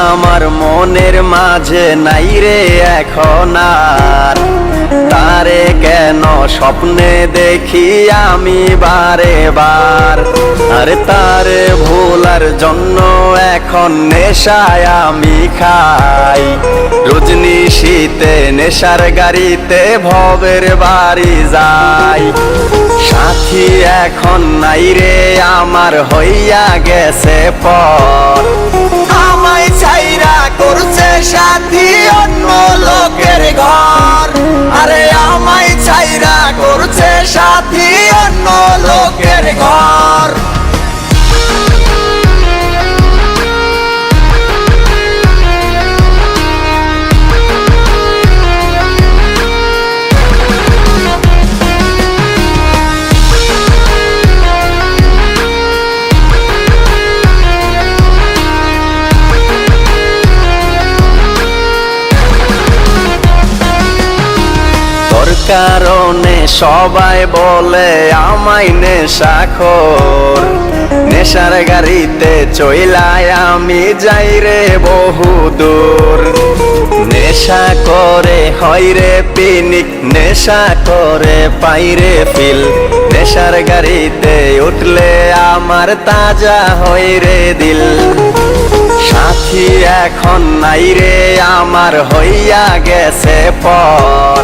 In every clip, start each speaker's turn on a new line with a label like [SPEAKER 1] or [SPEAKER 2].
[SPEAKER 1] আমার মনের মাঝে নাই রে এখন আর, তারে কেন স্বপ্নে দেখি আমি বারে বার। আরে তারে ভোলার জন্য এখন নেশায় আমি খাই, রজনী শীতে নেশার গাড়িতে ভবের বাড়ি যাই। সাথী এখন নাই রে আমার হইয়া গেছে পর, আমায় ছাইরা করছে সাথী অন্য লোকের ঘর। আরে আমায় ছাইরা করছে সাথী অন্য লোকের ঘর। কারণে সবাই বলে আমায় নেশাখোর, নেশার গাড়িতে চইলায় আমি যাই রে বহু দূর। নেশা করে হয় রে পিনিক, নেশা করে পাইরে ফিল, নেশার গাড়িতে উঠলে আমার তাজা হয় রে দিল। সাথী এখন নাই রে আমার হইয়া গেছে পর,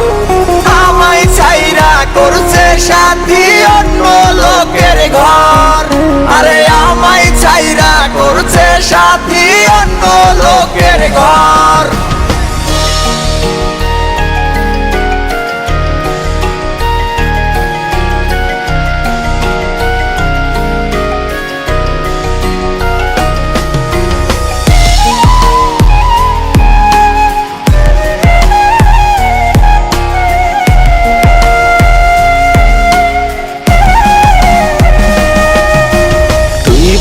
[SPEAKER 1] আমায় ছাইরা করছে সাথী অন্য লোকের ঘর। আরে আমায় ছাইরা করছে সাথী অন্য লোকের ঘর।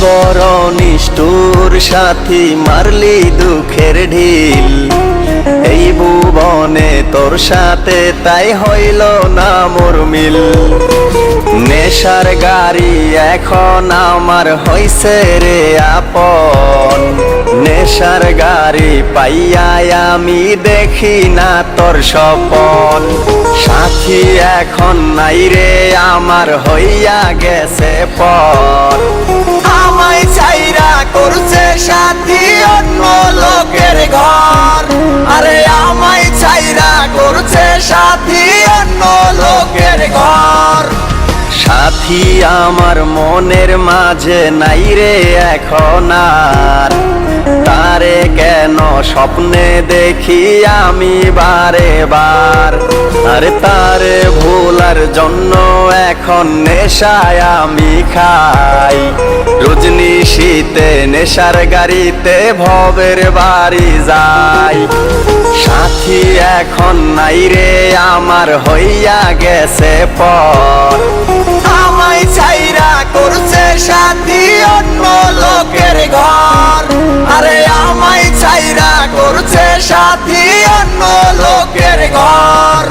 [SPEAKER 1] বড় নিষ্ঠুর সাথী মারলি দুঃখের ঢিল, এই ভুবনে তোর সাথে তাই হইল না মোর মিল। নেশার গাড়ি এখন আমার হইছে রে আপন, নেশার গাড়ি পাইয়াই আমি দেখি না তোর স্বপন। সাথী এখন নাই রে আমার হইয়া গেছে পর, আমায় ছাইরা করছে সাথী অন্য লোকের ঘর। আরে আমায় ছাইরা করছে সাথী অন্য লোকের ঘর। সাথী আমার মনের মাঝে নাই রে এখন আর, তারে কেন স্বপ্নে দেখি আমি বারে বার। আরে তারে ভোলার জন্য এখন নেশায় আমি খাই, রজনী শীতে নেশার গাড়িতে ভবের বাড়ি যাই। সাথী এখন নাই রে আমার হইয়া গেছে পর, আমায় ছাইরা করছে সাথী অন্য লোকের ঘর। আরে আমায় ছাইরা করছে সাথী অন্য লোকের ঘর।